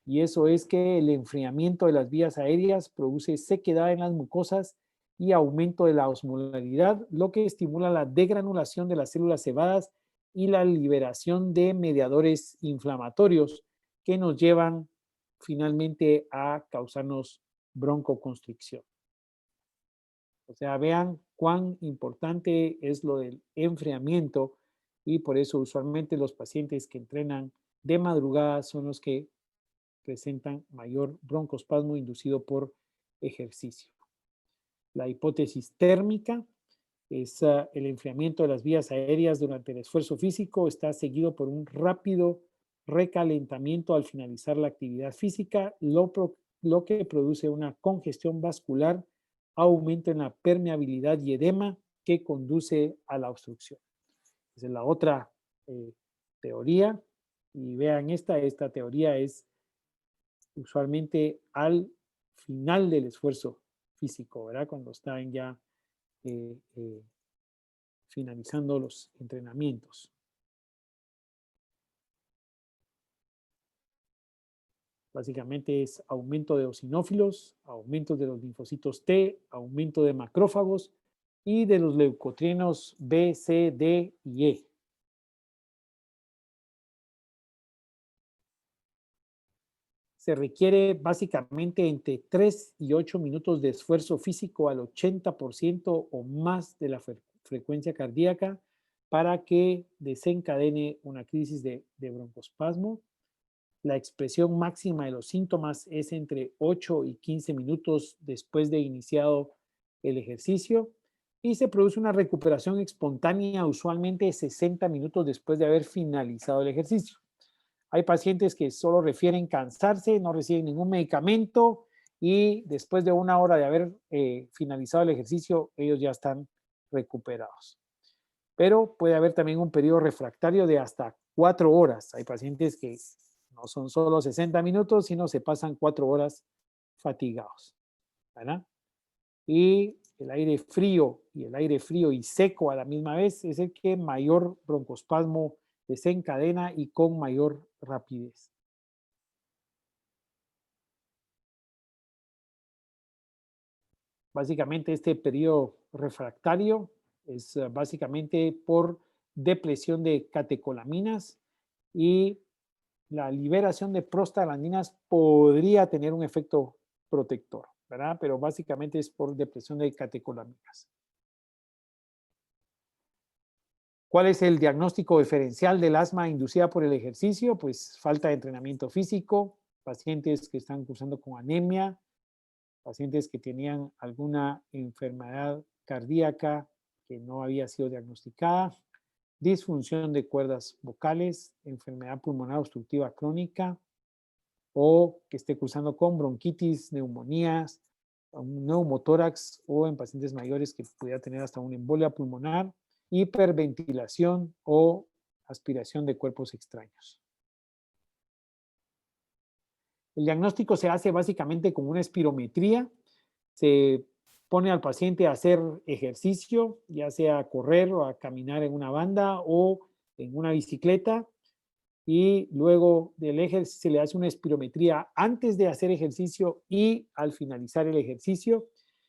Y eso es que el enfriamiento de las vías aéreas produce sequedad en las mucosas y aumento de la osmolaridad, lo que estimula la degranulación de las células cebadas y la liberación de mediadores inflamatorios que nos llevan finalmente a causarnos broncoconstricción. O sea, vean cuán importante es lo del enfriamiento y por eso usualmente los pacientes que entrenan de madrugada son los que presentan mayor broncoespasmo inducido por ejercicio. La hipótesis térmica es el enfriamiento de las vías aéreas durante el esfuerzo físico, está seguido por un rápido recalentamiento al finalizar la actividad física, lo que produce una congestión vascular, aumento en la permeabilidad y edema que conduce a la obstrucción. Esa es la otra teoría. Y vean esta teoría es usualmente al final del esfuerzo físico, ¿verdad? Cuando están ya finalizando los entrenamientos. Básicamente es aumento de eosinófilos, aumento de los linfocitos T, aumento de macrófagos y de los leucotrienos B, C, D y E. Se requiere básicamente entre 3 y 8 minutos de esfuerzo físico al 80% o más de la frecuencia cardíaca para que desencadene una crisis de broncoespasmo. La expresión máxima de los síntomas es entre 8 y 15 minutos después de iniciado el ejercicio y se produce una recuperación espontánea usualmente 60 minutos después de haber finalizado el ejercicio. Hay pacientes que solo refieren cansarse, no reciben ningún medicamento y después de 1 hora de haber finalizado el ejercicio, ellos ya están recuperados. Pero puede haber también un periodo refractario de hasta 4 horas. Hay pacientes que no son solo 60 minutos, sino se pasan 4 horas fatigados, ¿verdad? Y el aire frío y seco a la misma vez es el que mayor broncoespasmo desencadena y con mayor rapidez. Básicamente este periodo refractario es básicamente por depresión de catecolaminas y la liberación de prostaglandinas podría tener un efecto protector, ¿verdad? Pero básicamente es por depresión de catecolaminas. ¿Cuál es el diagnóstico diferencial del asma inducida por el ejercicio? Pues falta de entrenamiento físico, pacientes que están cursando con anemia, pacientes que tenían alguna enfermedad cardíaca que no había sido diagnosticada, disfunción de cuerdas vocales, enfermedad pulmonar obstructiva crónica o que esté cursando con bronquitis, neumonías, un neumotórax o en pacientes mayores que pudiera tener hasta una embolia pulmonar, hiperventilación o aspiración de cuerpos extraños. El diagnóstico se hace básicamente con una espirometría. Se pone al paciente a hacer ejercicio, ya sea a correr o a caminar en una banda o en una bicicleta, y luego del ejercicio se le hace una espirometría antes de hacer ejercicio y al finalizar el ejercicio.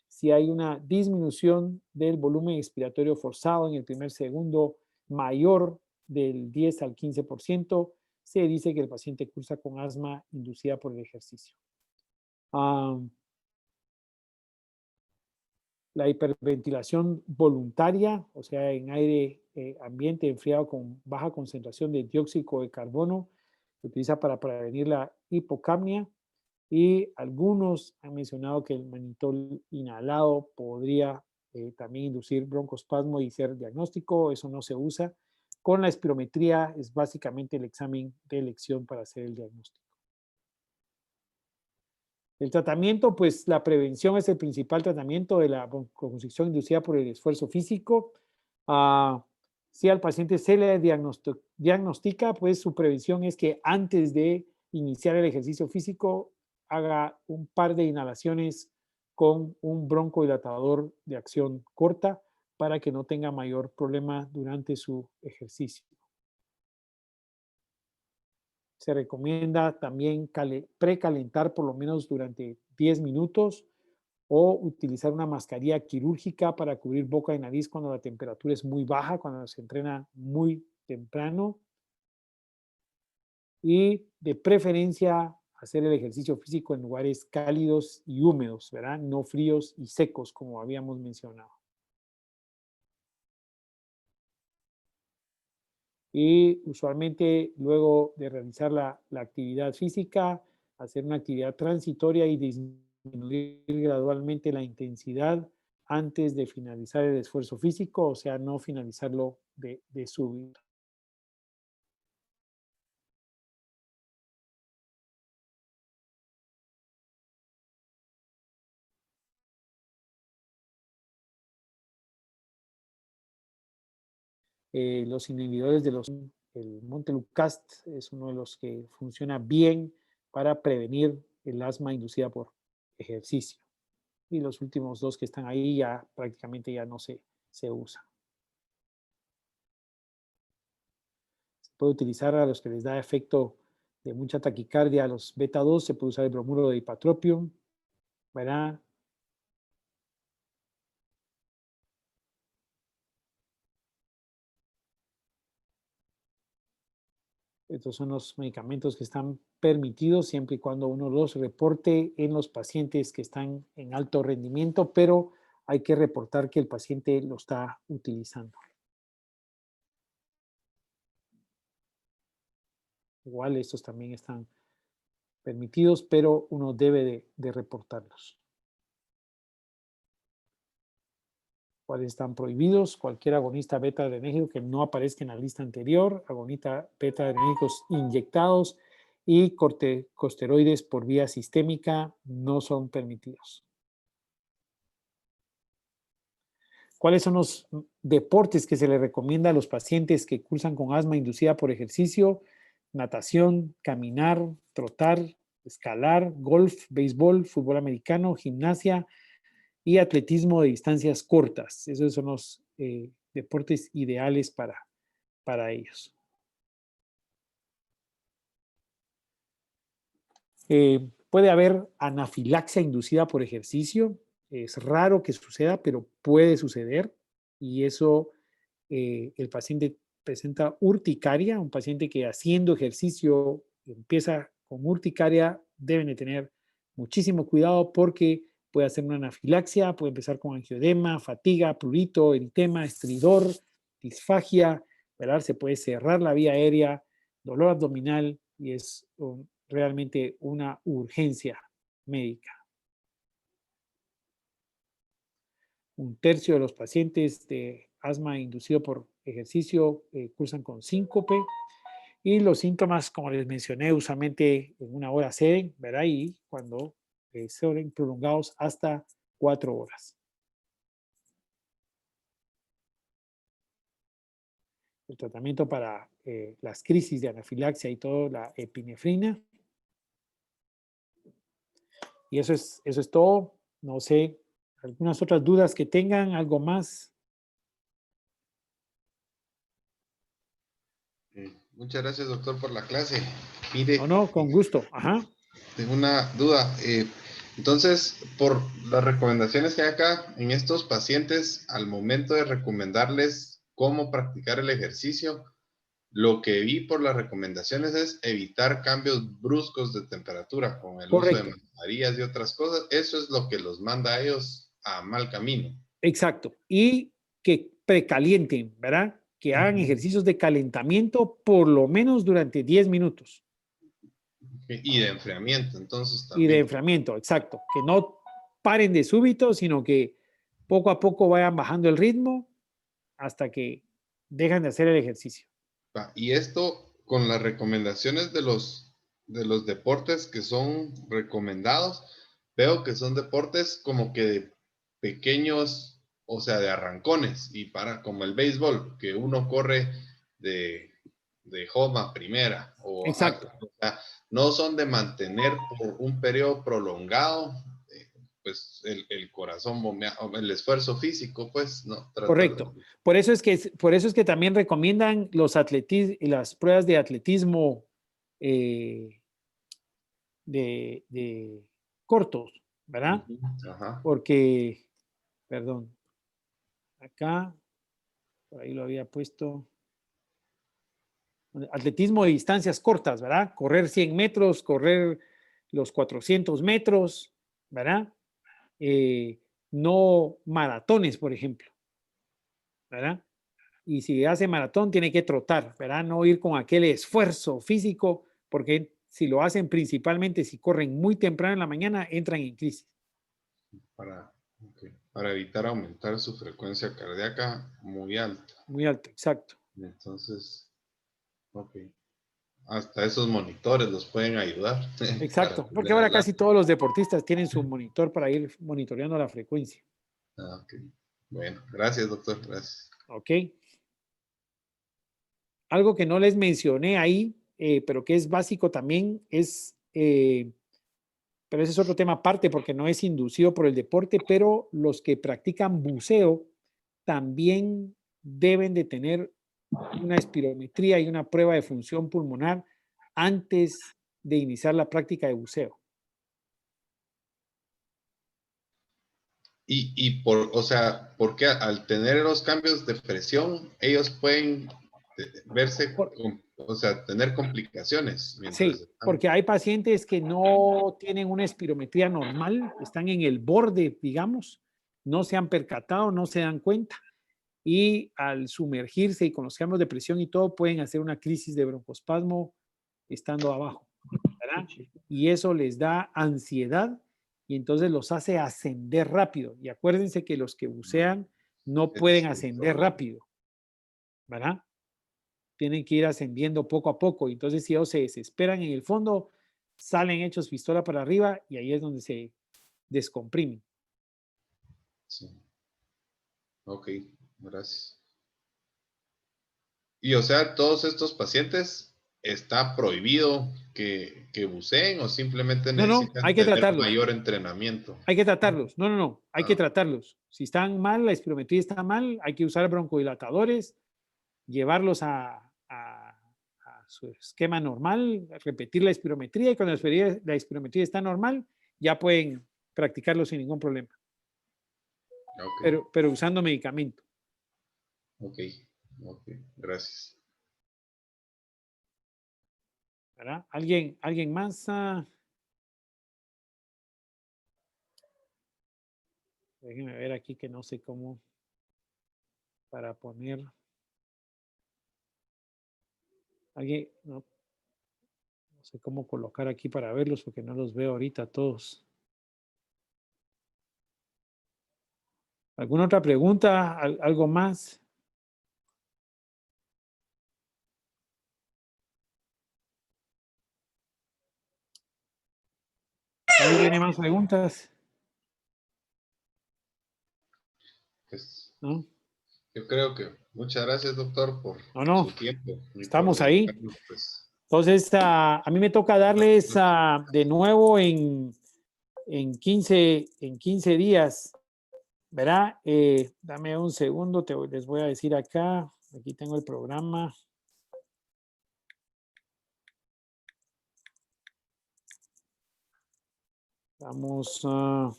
Si hay una disminución del volumen expiratorio forzado en el primer segundo mayor del 10 al 15%, se dice que el paciente cursa con asma inducida por el ejercicio. La hiperventilación voluntaria, o sea, en aire ambiente enfriado con baja concentración de dióxido de carbono, se utiliza para prevenir la hipocapnia, y algunos han mencionado que el manitol inhalado podría también inducir broncoespasmo y ser diagnóstico. Eso no se usa. Con la espirometría es básicamente el examen de elección para hacer el diagnóstico. El tratamiento, pues la prevención es el principal tratamiento de la broncoconstricción inducida por el esfuerzo físico. Si al paciente se le diagnostica, pues su prevención es que antes de iniciar el ejercicio físico haga un par de inhalaciones con un broncodilatador de acción corta para que no tenga mayor problema durante su ejercicio. Se recomienda también precalentar por lo menos durante 10 minutos o utilizar una mascarilla quirúrgica para cubrir boca y nariz cuando la temperatura es muy baja, cuando se entrena muy temprano. Y de preferencia hacer el ejercicio físico en lugares cálidos y húmedos, ¿verdad? No fríos y secos, como habíamos mencionado. Y usualmente luego de realizar la actividad física, hacer una actividad transitoria y disminuir gradualmente la intensidad antes de finalizar el esfuerzo físico, o sea, no finalizarlo de súbito. Los inhibidores de el montelukast es uno de los que funciona bien para prevenir el asma inducida por ejercicio. Y los últimos dos que están ahí ya prácticamente ya no se usan. Se puede utilizar a los que les da efecto de mucha taquicardia, a los beta 2, se puede usar el bromuro de ipratropium, ¿verdad? Estos son los medicamentos que están permitidos siempre y cuando uno los reporte en los pacientes que están en alto rendimiento, pero hay que reportar que el paciente lo está utilizando. Igual estos también están permitidos, pero uno debe de reportarlos. ¿Cuáles están prohibidos? Cualquier agonista beta-adrenérgico que no aparezca en la lista anterior, agonista beta-adrenérgicos inyectados y corticosteroides por vía sistémica no son permitidos. ¿Cuáles son los deportes que se le recomienda a los pacientes que cursan con asma inducida por ejercicio? Natación, caminar, trotar, escalar, golf, béisbol, fútbol americano, gimnasia y atletismo de distancias cortas. Esos son los deportes ideales para ellos. Puede haber anafilaxia inducida por ejercicio. Es raro que suceda, pero puede suceder. Y eso, el paciente presenta urticaria. Un paciente que haciendo ejercicio empieza con urticaria, deben de tener muchísimo cuidado porque puede hacer una anafilaxia, puede empezar con angioedema, fatiga, prurito, eritema, estridor, disfagia, ¿verdad? Se puede cerrar la vía aérea, dolor abdominal y es realmente una urgencia médica. Un tercio de los pacientes de asma inducido por ejercicio cursan con síncope y los síntomas, como les mencioné, usualmente en una hora ceden, ¿verdad? Y cuando son prolongados hasta 4 horas. El tratamiento para las crisis de anafilaxia y todo, la epinefrina. Y eso es todo. No sé, algunas otras dudas que tengan, algo más.
Muchas gracias, doctor, por la clase. Mire,
No, con gusto. Ajá.
tengo una duda. Entonces, por las recomendaciones que hay acá en estos pacientes, al momento de recomendarles cómo practicar el ejercicio, lo que vi por las recomendaciones es evitar cambios bruscos de temperatura con el uso de
Correcto.
mascarillas y otras cosas. Eso es lo que los manda a ellos a mal camino.
Exacto. Y que precalienten, ¿verdad? Que hagan ejercicios de calentamiento por lo menos durante 10 minutos.
Y de enfriamiento, entonces
Y de
también.
enfriamiento, exacto. Que no paren de súbito, sino que poco a poco vayan bajando el ritmo hasta que dejan de hacer el ejercicio.
Y esto con las recomendaciones de los deportes que son recomendados, veo que son deportes como que de pequeños, o sea, de arrancones, y para como el béisbol, que uno corre de, de home a primera,
Exacto.
o sea, no son de mantener por un periodo prolongado, pues el corazón bombeando, el esfuerzo físico, pues, no, tratar de...
Correcto. Por eso es que también recomiendan las pruebas de atletismo eh, de cortos, ¿verdad?
Ajá.
Porque, perdón, acá, por ahí lo había puesto, atletismo de distancias cortas, ¿verdad? Correr 100 metros, correr los 400 metros, ¿verdad? No maratones, por ejemplo, ¿verdad? Y si hace maratón, tiene que trotar, ¿verdad? No ir con aquel esfuerzo físico, porque si lo hacen principalmente, si corren muy temprano en la mañana, entran en crisis.
Para evitar aumentar su frecuencia cardíaca muy alta.
Muy alto, exacto.
Entonces, ok. Hasta esos monitores los pueden ayudar para
Exacto, porque
tener
ahora
el
casi
lado.
todos los deportistas tienen su monitor para ir monitoreando la frecuencia.
Ok. Bueno, gracias, doctor. Gracias.
¿Ok? Algo que no les mencioné ahí, pero que es básico también, pero ese es otro tema aparte porque no es inducido por el deporte, pero los que practican buceo también deben de tener una espirometría y una prueba de función pulmonar antes de iniciar la práctica de buceo.
O sea, porque al tener los cambios de presión, ellos pueden verse,
Por,
o sea, tener complicaciones mientras
Sí,
están.
porque hay pacientes que no tienen una espirometría normal, están en el borde, digamos, no se han percatado, no se dan cuenta y al sumergirse y con los cambios de presión y todo pueden hacer una crisis de broncoespasmo estando abajo, ¿verdad? Y eso les da ansiedad y entonces los hace ascender rápido. Y acuérdense que los que bucean no
Ese
pueden
es el
ascender
problema.
rápido, ¿verdad? Tienen que ir ascendiendo poco a poco. Entonces, si ellos se desesperan en el fondo, salen hechos pistola para arriba y ahí es donde se descomprimen.
Sí. Ok, gracias. Y o sea, todos estos pacientes está prohibido que buceen o simplemente
No, no, hay
necesitan
que
tener
tratarlos.
mayor entrenamiento.
Hay que tratarlos. No, no, no, hay que
Ah,
tratarlos. Si están mal, la espirometría está mal, hay que usar broncodilatadores, llevarlos a su esquema normal, repetir la espirometría y cuando la espirometría está normal, ya pueden practicarlo sin ningún problema,
ok,
pero usando medicamento.
ok, ok, gracias.
¿Verdad? ¿Alguien más? Déjenme ver aquí que no sé cómo para poner. ¿Alguien? No, no sé cómo colocar aquí para verlos porque no los veo ahorita todos. ¿Alguna otra pregunta? ¿Algo más? ¿Alguien tiene más preguntas?
Pues,
¿No?
yo creo que muchas gracias, doctor, por
No,
su tiempo y por
estamos ahí.
dedicarnos, pues,
Entonces, a mí me toca darles de nuevo en 15 días, ¿verdad? Dame un segundo, les voy a decir acá. Aquí tengo el programa. Vamos a...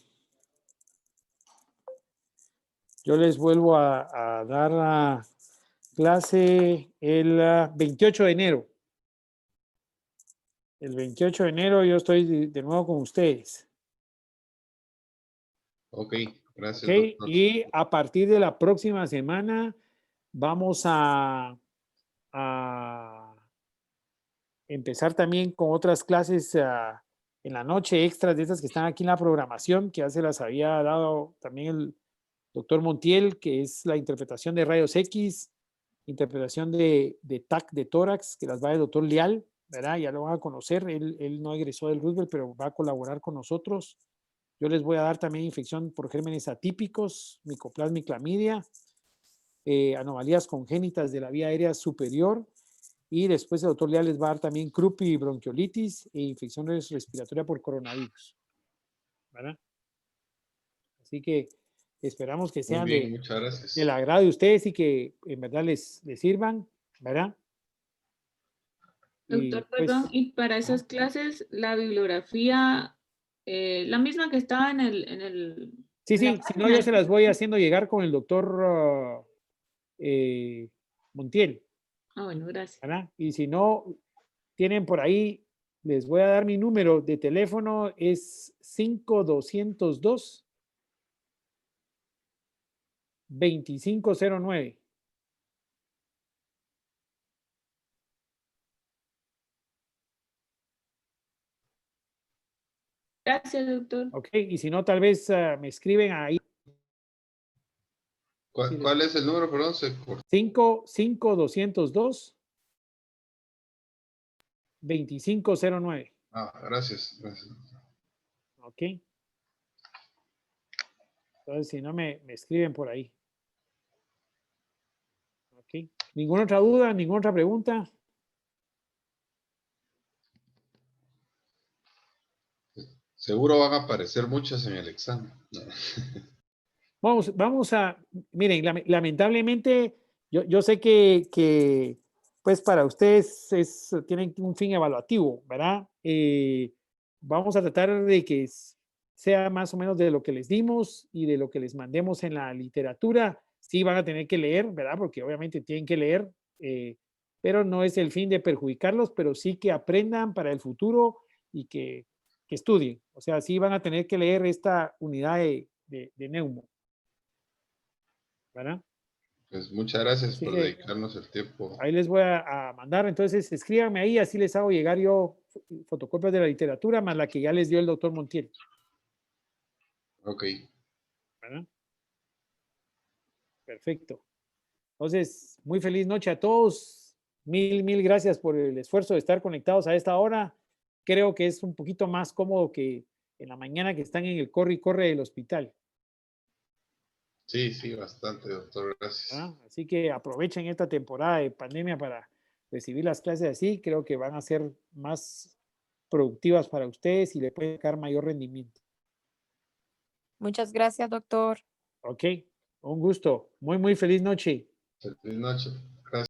Yo les vuelvo a dar la clase el 28 de enero. El 28 de enero yo estoy de nuevo con ustedes.
ok, gracias,
¿Ok?
doctor.
Y a partir de la próxima semana vamos a empezar también con otras clases en la noche, extras de estas que están aquí en la programación, que ya se las había dado también el doctor Montiel, que es la interpretación de rayos X, interpretación de TAC de tórax, que las va el doctor Leal, ¿verdad? Ya lo van a conocer, él no egresó del Roosevelt, pero va a colaborar con nosotros. Yo les voy a dar también infección por gérmenes atípicos, micoplasma y clamidia, anomalías congénitas de la vía aérea superior, y después el doctor Leal les va a dar también croup y bronquiolitis e infecciones respiratorias por coronavirus, ¿verdad? Así que esperamos que
Muy
sean
bien, muchas gracias.
del agrado de ustedes y que en verdad les sirvan, ¿verdad? Y
Doctor,
pues,
perdón, y para esas clases, la bibliografía, la misma que estaba
sí,
en la
sí, si no, yo
página.
se las voy haciendo llegar con el doctor Montiel,
Ah, bueno, gracias.
¿verdad? Y si no, tienen por ahí, les voy a dar mi número de teléfono, es 5202-2509.
Gracias, doctor.
Ok, y si no, tal vez me escriben ahí.
¿Cuál es el número, perdón?
5202-2509.
Ah, gracias, gracias.
Ok. Entonces, si no, me escriben por ahí. Ok. ¿Ninguna otra duda? ¿Ninguna otra pregunta?
Seguro van a aparecer muchas en el examen.
Vamos a, miren, lamentablemente, yo sé que, pues para ustedes tienen un fin evaluativo, ¿verdad? Vamos a tratar de que sea más o menos de lo que les dimos y de lo que les mandemos en la literatura. Sí van a tener que leer, ¿verdad? Porque obviamente tienen que leer, pero no es el fin de perjudicarlos, pero sí que aprendan para el futuro y que estudien. O sea, sí van a tener que leer esta unidad de Neumo. ¿Verdad?
Pues muchas gracias
Así
por
que
dedicarnos el tiempo.
ahí les voy a mandar. Entonces, escríbanme ahí, así les hago llegar yo fotocopias de la literatura, más la que ya les dio el doctor Montiel.
Ok.
¿Verdad? Perfecto. Entonces, muy feliz noche a todos. Mil gracias por el esfuerzo de estar conectados a esta hora. Creo que es un poquito más cómodo que en la mañana que están en el corre y corre del hospital.
Sí, sí, bastante, doctor. Gracias.
¿Verdad? Así que aprovechen esta temporada de pandemia para recibir las clases así. Creo que van a ser más productivas para ustedes y le pueden sacar mayor rendimiento.
Muchas gracias, doctor.
Ok, un gusto. Muy feliz noche.
Feliz noche.